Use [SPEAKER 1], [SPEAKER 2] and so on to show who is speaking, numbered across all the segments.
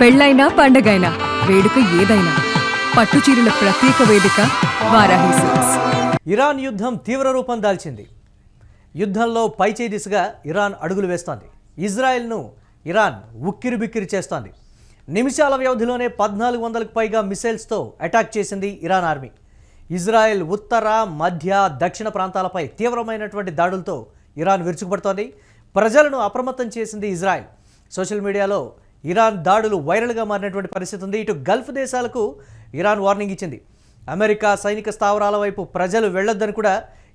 [SPEAKER 1] పెళ్ళైనా పండగైనా వేడుక ఏదైనా పట్టుచీరల ప్రత్యేక వేదిక వారాహి సిల్క్స్.
[SPEAKER 2] ఇరాన్ యుద్ధం తీవ్ర రూపం దాల్చింది. యుద్ధంలో పైచేయి దిశగా ఇరాన్ అడుగులు వేస్తోంది. ఇజ్రాయెల్ను ఇరాన్ ఉక్కిరిబిక్కిరి చేస్తోంది. నిమిషాల వ్యవధిలోనే 1400కు పైగా మిసైల్స్తో అటాక్ చేసింది ఇరాన్ ఆర్మీ. ఇజ్రాయెల్ ఉత్తర, మధ్య, దక్షిణ ప్రాంతాలపై తీవ్రమైనటువంటి దాడులతో ఇరాన్ విరుచుకుపడుతోంది. ప్రజలను అప్రమత్తం చేసింది ఇజ్రాయెల్. సోషల్ మీడియాలో ఇరాన్ దాడులు వైరల్గా మారినటువంటి పరిస్థితి ఉంది. ఇటు గల్ఫ్ దేశాలకు ఇరాన్ వార్నింగ్ ఇచ్చింది. అమెరికా సైనిక స్థావరాల వైపు ప్రజలు వెళ్లొద్దని కూడా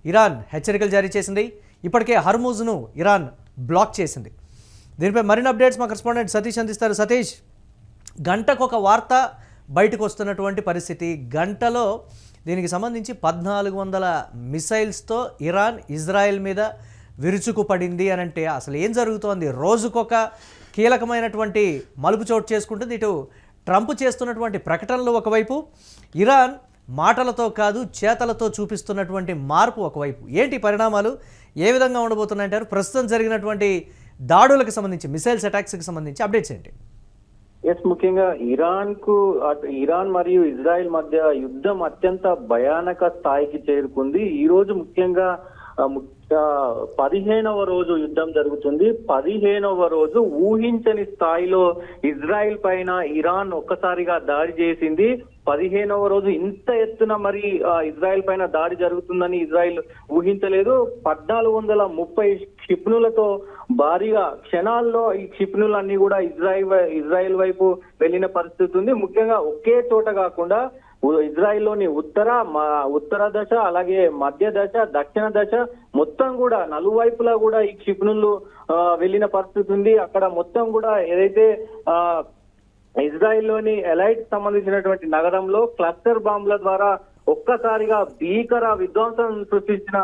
[SPEAKER 2] ఇరాన్ హెచ్చరికలు జారీ చేసింది. ఇప్పటికే హర్మూజ్ను ఇరాన్ బ్లాక్ చేసింది. దీనిపై మరిన్ని అప్డేట్స్ మా కరెస్పాండెంట్ సతీష్ అందిస్తారు. సతీష్, గంటకొక వార్త బయటకు వస్తున్నటువంటి పరిస్థితి. గంటలో దీనికి సంబంధించి 1400 మిసైల్స్తో ఇరాన్ ఇజ్రాయెల్ మీద విరుచుకుపడింది అని అంటే అసలు ఏం జరుగుతోంది? రోజుకొక కీలకమైనటువంటి మలుపు చోటు చేసుకుంటుంది. ఇటు ట్రంప్ చేస్తున్నటువంటి ప్రకటనలు ఒకవైపు, ఇరాన్ మాటలతో కాదు చేతలతో చూపిస్తున్నటువంటి మార్పు ఒకవైపు. ఏంటి పరిణామాలు ఏ విధంగా ఉండబోతున్నాయంటారు? ప్రస్తుతం జరిగినటువంటి దాడులకు సంబంధించి, మిసైల్స్ అటాక్స్కి సంబంధించి అప్డేట్స్ ఏంటి?
[SPEAKER 3] ముఖ్యంగా ఇరాన్ మరియు ఇజ్రాయెల్ మధ్య యుద్ధం అత్యంత భయానక స్థాయికి చేరుకుంది. ఈ రోజు ముఖ్యంగా 15వ రోజు యుద్ధం జరుగుతుంది. 15వ రోజు ఊహించని స్థాయిలో ఇజ్రాయెల్ పైన ఇరాన్ ఒక్కసారిగా దాడి చేసింది. 15వ రోజు ఇంత ఎత్తున మరి ఇజ్రాయెల్ పైన దాడి జరుగుతుందని ఇజ్రాయెల్ ఊహించలేదు. 1430 క్షిపణులతో భారీగా క్షణాల్లో ఈ క్షిపణులన్నీ కూడా ఇజ్రాయెల్ వైపు వెళ్ళిన పరిస్థితి ఉంది. ముఖ్యంగా ఒకే చోట కాకుండా ఇజ్రాయెల్లోని ఉత్తర దశ, అలాగే మధ్య దశ, దక్షిణ దశ మొత్తం కూడా నలువైపులా కూడా ఈ క్షిపణులు వెళ్ళిన పరిస్థితి ఉంది. అక్కడ మొత్తం కూడా ఏదైతే ఇజ్రాయెల్లోని ఎలైట్ సంబంధించినటువంటి నగరంలో క్లస్టర్ బాంబుల ద్వారా ఒక్కసారిగా భీకర విధ్వంసం సృష్టించిన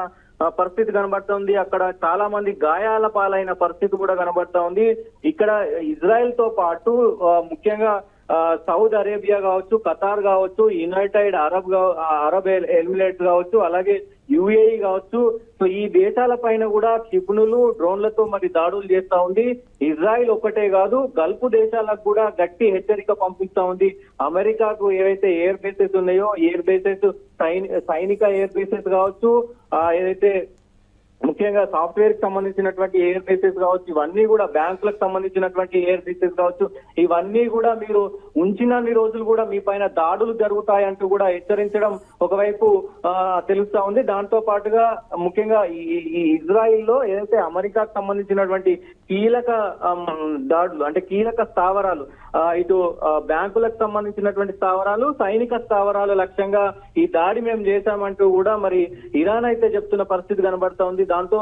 [SPEAKER 3] పరిస్థితి కనబడుతోంది. అక్కడ చాలా మంది గాయాల పాలైన పరిస్థితి కూడా కనబడతా ఉంది. ఇక్కడ ఇజ్రాయెల్ తో పాటు ముఖ్యంగా సౌదీ అరేబియా కావచ్చు, ఖతార్ కావచ్చు, యునైటెడ్ అరబ్ ఎమిరేట్స్ కావచ్చు, అలాగే యుఏఈ కావచ్చు. సో ఈ దేశాల పైన కూడా క్షిపణులు, డ్రోన్లతో మరి దాడులు చేస్తా ఉంది. ఇజ్రాయెల్ ఒకటే కాదు, గల్ఫ్ దేశాలకు కూడా గట్టి హెచ్చరిక పంపిస్తా ఉంది. అమెరికాకు ఏవైతే ఎయిర్ బేసెస్ ఉన్నాయో, ఎయిర్ బేసెస్ సైనిక ఎయిర్ బేసెస్ కావచ్చు, ఏదైతే ముఖ్యంగా సాఫ్ట్వేర్ కి సంబంధించినటువంటి ఎయిర్ బేసెస్ కావచ్చు, ఇవన్నీ కూడా బ్యాంకులకు సంబంధించినటువంటి ఎయిర్ బేసెస్ కావచ్చు, ఇవన్నీ కూడా మీరు ఉంచినన్ని రోజులు కూడా మీ పైన దాడులు జరుగుతాయంటూ కూడా హెచ్చరించడం ఒకవైపు తెలుస్తా ఉంది. దాంతో పాటుగా ముఖ్యంగా ఈ ఇజ్రాయిల్లో ఏదైతే అమెరికాకు సంబంధించినటువంటి కీలక దాడులు, అంటే కీలక స్థావరాలు, ఇటు బ్యాంకులకు సంబంధించినటువంటి స్థావరాలు, సైనిక స్థావరాలు లక్ష్యంగా ఈ దాడి మేము చేశామంటూ కూడా మరి ఇరాన్ అయితే చెప్తున్న పరిస్థితి కనబడతా ఉంది. దాంతో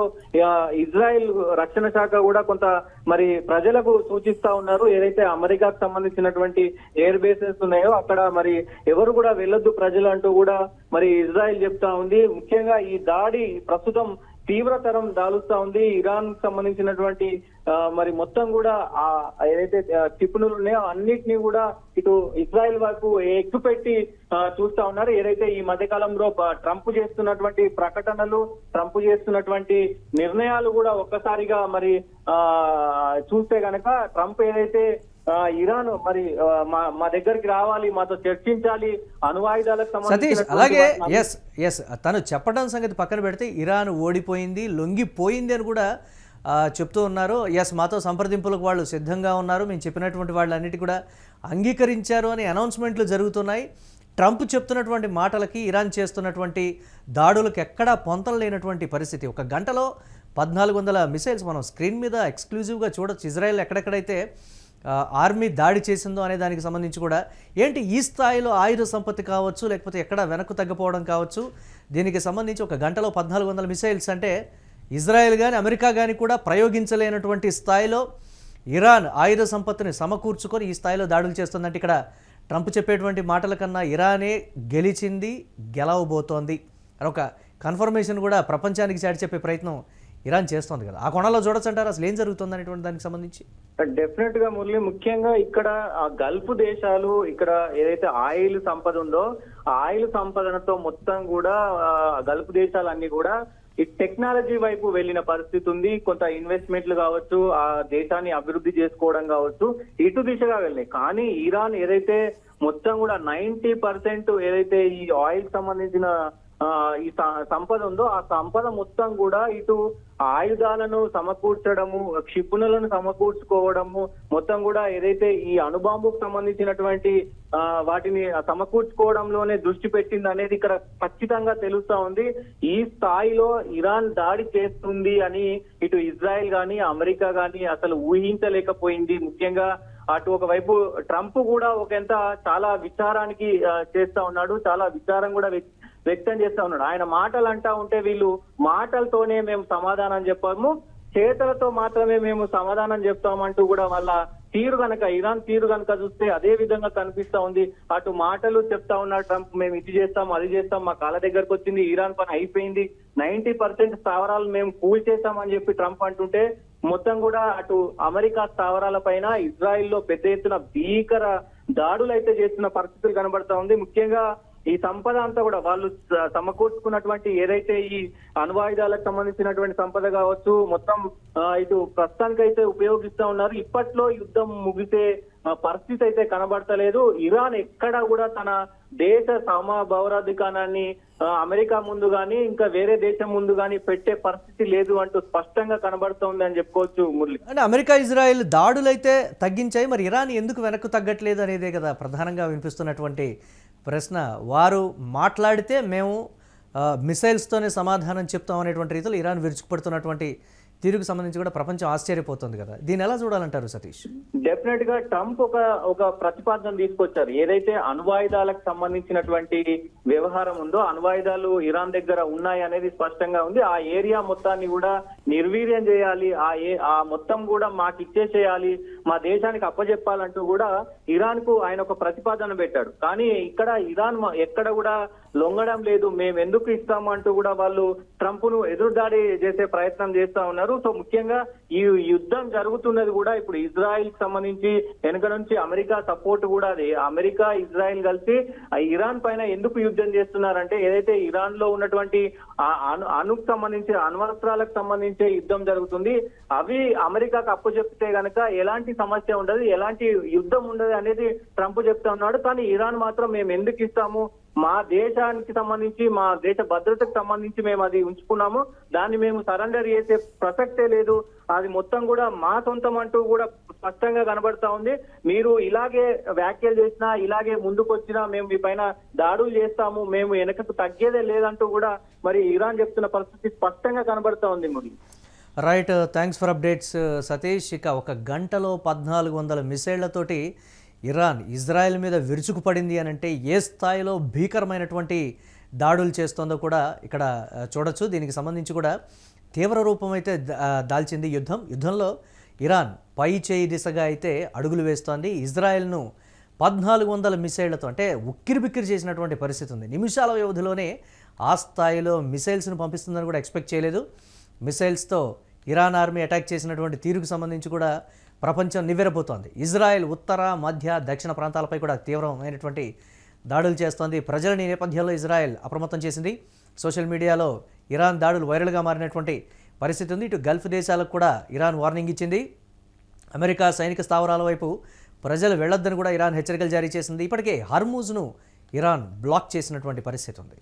[SPEAKER 3] ఇజ్రాయెల్ రక్షణ శాఖ కూడా కొంత మరి ప్రజలకు సూచిస్తా ఉన్నారు. ఏదైతే అమెరికాకు సంబంధించినటువంటి ఎయిర్ బేసెస్ ఉన్నాయో అక్కడ మరి ఎవరు కూడా వెళ్ళొద్దు ప్రజలు అంటూ కూడా మరి ఇజ్రాయెల్ చెప్తా ఉంది. ముఖ్యంగా ఈ దాడి ప్రస్తుతం తీవ్రతరం దాలుస్తా ఉంది. ఇరాన్ సంబంధించినటువంటి మరి మొత్తం కూడా ఏదైతే క్షిపణులు ఉన్నాయో అన్నిటినీ కూడా ఇటు ఇజ్రాయెల్ వైపు ఎక్కుపెట్టి చూస్తా ఉన్నారు. ఏదైతే ఈ మధ్య కాలంలో ట్రంప్ చేస్తున్నటువంటి ప్రకటనలు, ట్రంప్ చేస్తున్నటువంటి నిర్ణయాలు కూడా ఒక్కసారిగా మరి చూస్తే గనక ట్రంప్ ఏదైతే ఇరాన్ మరి మా దగ్గరికి రావాలి, మాతో చర్చించాలి, అణువాయుధాలకు
[SPEAKER 2] సంబంధించి అలాగే తను చెప్పడం సంగతి పక్కన పెడితే ఇరాన్ ఓడిపోయింది, లొంగిపోయింది అని కూడా చెప్తూ ఉన్నారు. మాతో సంప్రదింపులకు వాళ్ళు సిద్ధంగా ఉన్నారు, మేము చెప్పినటువంటి వాళ్ళన్నిటి కూడా అంగీకరించారు అని అనౌన్స్మెంట్లు జరుగుతున్నాయి. ట్రంప్ చెప్తున్నటువంటి మాటలకి ఇరాన్ చేస్తున్నటువంటి దాడులకు ఎక్కడా పొంతలు లేనటువంటి పరిస్థితి. ఒక గంటలో 1400 మిసైల్స్ మనం స్క్రీన్ మీద ఎక్స్క్లూజివ్గా చూడొచ్చు. ఇజ్రాయెల్ ఎక్కడెక్కడైతే ఆర్మీ దాడి చేసిందో అనే దానికి సంబంధించి కూడా ఏంటి ఈ స్థాయిలో ఆయుధ సంపత్తి కావచ్చు, లేకపోతే ఎక్కడ వెనక్కు తగ్గిపోవడం కావచ్చు, దీనికి సంబంధించి ఒక గంటలో 1400 మిసైల్స్ అంటే ఇజ్రాయెల్ కానీ అమెరికా కానీ కూడా ప్రయోగించలేనటువంటి స్థాయిలో ఇరాన్ ఆయుధ సంపత్తిని సమకూర్చుకొని ఈ స్థాయిలో దాడులు చేస్తుందంటే ఇక్కడ ట్రంప్ చెప్పేటువంటి మాటల కన్నా ఇరానే గెలిచింది, గెలవబోతోంది అని ఒక కన్ఫర్మేషన్ కూడా ప్రపంచానికి చాటి చెప్పే ప్రయత్నం ఇరాన్ చేస్తోంది కదా. ఆ కోణంలో చూడొచ్చు అంటారు అసలు ఏం జరుగుతుంది అనేటువంటి దానికి సంబంధించి?
[SPEAKER 3] డెఫినెట్ గా మురళి, ముఖ్యంగా ఇక్కడ గల్ఫ్ దేశాలు, ఇక్కడ ఏదైతే ఆయిల్ సంపద ఉందో ఆ ఆయిల్ సంపదనతో మొత్తం కూడా గల్ఫ్ దేశాలన్నీ కూడా ఈ టెక్నాలజీ వైపు వెళ్ళిన పరిస్థితి ఉంది. కొంత ఇన్వెస్ట్మెంట్లు కావచ్చు, ఆ దేశాన్ని అభివృద్ధి చేసుకోవడం కావచ్చు, ఇటు దిశగా వెళ్ళాయి. కానీ ఇరాన్ ఏదైతే మొత్తం కూడా 90% ఏదైతే ఈ ఆయిల్ సంబంధించిన ఈ సంపద ఉందో ఆ సంపద మొత్తం కూడా ఇటు ఆయుధాలను సమకూర్చడము, క్షిపణులను సమకూర్చుకోవడము, మొత్తం కూడా ఏదైతే ఈ అణుబాంబుకు సంబంధించినటువంటి వాటిని సమకూర్చుకోవడంలోనే దృష్టి పెట్టింది అనేది ఇక్కడ ఖచ్చితంగా తెలుస్తా ఉంది. ఈ స్థాయిలో ఇరాన్ దాడి చేస్తుంది అని ఇటు ఇజ్రాయెల్ గాని అమెరికా గాని అసలు ఊహించలేకపోయింది. ముఖ్యంగా అటు ఒకవైపు ట్రంప్ కూడా చాలా విచారానికి చేస్తా ఉన్నాడు, చాలా విచారం కూడా వ్యక్తం చేస్తా ఉన్నాడు. ఆయన మాటలు అంటా ఉంటే వీళ్ళు మాటలతోనే మేము సమాధానం చెప్పాము, చేతలతో మాత్రమే మేము సమాధానం చెప్తామంటూ కూడా వాళ్ళ తీరు గనక ఇరాన్ తీరు గనక చూస్తే అదే విధంగా కనిపిస్తా ఉంది. అటు మాటలు చెప్తా ఉన్నాడు ట్రంప్, మేము ఇది చేస్తాం అది చేస్తాం, మా కాళ్ళ దగ్గరకు వచ్చింది, ఇరాన్ పని అయిపోయింది, 90% స్థావరాలు మేము కూల్చేస్తామని చెప్పి ట్రంప్ అంటుంటే, మొత్తం కూడా అటు అమెరికా స్థావరాల పైన ఇజ్రాయిల్లో పెద్ద ఎత్తున భీకర దాడులు అయితే చేస్తున్న పరిస్థితులు కనబడతా ఉంది. ముఖ్యంగా ఈ సంపద అంతా కూడా వాళ్ళు సమకూర్చుకున్నటువంటి ఏదైతే ఈ అణ్వాయుధాలకు సంబంధించినటువంటి సంపద కావచ్చు, మొత్తం ఇటు ప్రస్తుతానికైతే ఉపయోగిస్తా ఉన్నారు. ఇప్పట్లో యుద్ధం ముగిసే పరిస్థితి అయితే కనబడతలేదు. ఇరాన్ ఎక్కడ కూడా తన దేశ సమభౌరాధికారాన్ని అమెరికా ముందు గానీ ఇంకా వేరే దేశం ముందు గానీ పెట్టే పరిస్థితి లేదు అంటూ స్పష్టంగా కనబడుతోంది అని చెప్పుకోవచ్చు మురళి.
[SPEAKER 2] అంటే అమెరికా ఇజ్రాయెల్ దాడులైతే తగ్గించాయి, మరి ఇరాన్ ఎందుకు వెనక్కు తగ్గట్లేదు అనేదే కదా ప్రధానంగా వినిపిస్తున్నటువంటి ప్రశ్న. వారు మాట్లాడితే మేము మిసైల్స్తోనే సమాధానం చెప్తాం అనేటువంటి రీతిలో ఇరాన్ విరుచుకుపడుతున్నటువంటి తీరుకు సంబంధించి కూడా ప్రపంచం ఆశ్చర్యపోతుంది కదా. దీన్ని ఎలా చూడాలంటారు సతీష్?
[SPEAKER 3] డెఫినెట్ గా ట్రంప్ ఒక ప్రతిపాదన తీసుకొచ్చారు. ఏదైతే అణ్వాయుధాలకు సంబంధించినటువంటి వ్యవహారం ఉందో, అణ్వాయుధాలు ఇరాన్ దగ్గర ఉన్నాయి అనేది స్పష్టంగా ఉంది. ఆ ఏరియా మొత్తాన్ని కూడా నిర్వీర్యం చేయాలి, ఆ మొత్తం కూడా మాకు ఇచ్చేసేయాలి, మా దేశానికి అప్పచెప్పాలంటూ కూడా ఇరాన్ కు ఆయన ఒక ప్రతిపాదన పెట్టాడు. కానీ ఇక్కడ ఇరాన్ ఎక్కడ కూడా లొంగడం లేదు, మేము ఎందుకు ఇస్తాము అంటూ కూడా వాళ్ళు ట్రంప్ ను ఎదురుదాడి చేసే ప్రయత్నం చేస్తా ఉన్నారు. సో ముఖ్యంగా ఈ యుద్ధం జరుగుతున్నది కూడా ఇప్పుడు ఇజ్రాయెల్ సంబంధించి వెనుక నుంచి అమెరికా సపోర్ట్ కూడా అది. అమెరికా ఇజ్రాయెల్ కలిసి ఇరాన్ పైన ఎందుకు యుద్ధం చేస్తున్నారంటే, ఏదైతే ఇరాన్ లో ఉన్నటువంటి అణుకు సంబంధించి అణ్వస్త్రాలకు సంబంధించే యుద్ధం జరుగుతుంది, అవి అమెరికాకు అప్పు చెప్తే గనక ఎలాంటి సమస్య ఉండదు, ఎలాంటి యుద్ధం ఉండదు అనేది ట్రంప్ చెప్తా ఉన్నాడు. కానీ ఇరాన్ మాత్రం మేము ఎందుకు ఇస్తాము, మా దేశానికి సంబంధించి మా దేశ భద్రతకు సంబంధించి మేము అది ఉంచుకున్నాము, దాన్ని మేము సరెండర్ చేసే ప్రసక్తే లేదు, అది మొత్తం కూడా మా సొంతం అంటూ కూడా స్పష్టంగా కనబడతా ఉంది. మీరు ఇలాగే వ్యాఖ్యలు చేసినా, ఇలాగే ముందుకు వచ్చినా మేము మీ పైన దాడులు చేస్తాము, మేము వెనకకు తగ్గేదే లేదంటూ కూడా మరి ఇరాన్ చెప్తున్న పరిస్థితి స్పష్టంగా కనబడతా ఉంది. Murali
[SPEAKER 2] right, thanks for updates Satish. ఇక ఒక గంటలో 1400 మిసైళ్లతోటి ఇరాన్ ఇజ్రాయెల్ మీద విరుచుకుపడింది అని అంటే ఏ స్థాయిలో భీకరమైనటువంటి దాడులు చేస్తోందో కూడా ఇక్కడ చూడొచ్చు. దీనికి సంబంధించి కూడా తీవ్ర రూపం అయితే దాల్చింది యుద్ధంలో ఇరాన్ పై చేయి దిశగా అయితే అడుగులు వేస్తోంది. ఇజ్రాయెల్ను 1400 మిసైళ్లతో అంటే ఉక్కిరిబిక్కిరి చేసినటువంటి పరిస్థితి ఉంది. నిమిషాల వ్యవధిలోనే ఆ స్థాయిలో మిసైల్స్ను పంపిస్తుందని కూడా ఎక్స్పెక్ట్ చేయలేదు. మిసైల్స్తో ఇరాన్ ఆర్మీ అటాక్ చేసినటువంటి తీరుకు సంబంధించి కూడా ప్రపంచం నివ్వెరపోతోంది. ఇజ్రాయెల్ ఉత్తర మధ్య దక్షిణ ప్రాంతాలపై కూడా తీవ్రమైనటువంటి దాడులు చేస్తోంది. ప్రజలని నేపథ్యంలో ఇజ్రాయెల్ అప్రమత్తం చేసింది. సోషల్ మీడియాలో ఇరాన్ దాడులు వైరల్గా మారినటువంటి పరిస్థితి ఉంది. ఇటు గల్ఫ్ దేశాలకు కూడా ఇరాన్ వార్నింగ్ ఇచ్చింది. అమెరికా సైనిక స్థావరాల వైపు ప్రజలు వెళ్లొద్దని కూడా ఇరాన్ హెచ్చరికలు జారీ చేసింది. ఇప్పటికే హర్మూజ్ను ఇరాన్ బ్లాక్ చేసినటువంటి పరిస్థితి ఉంది.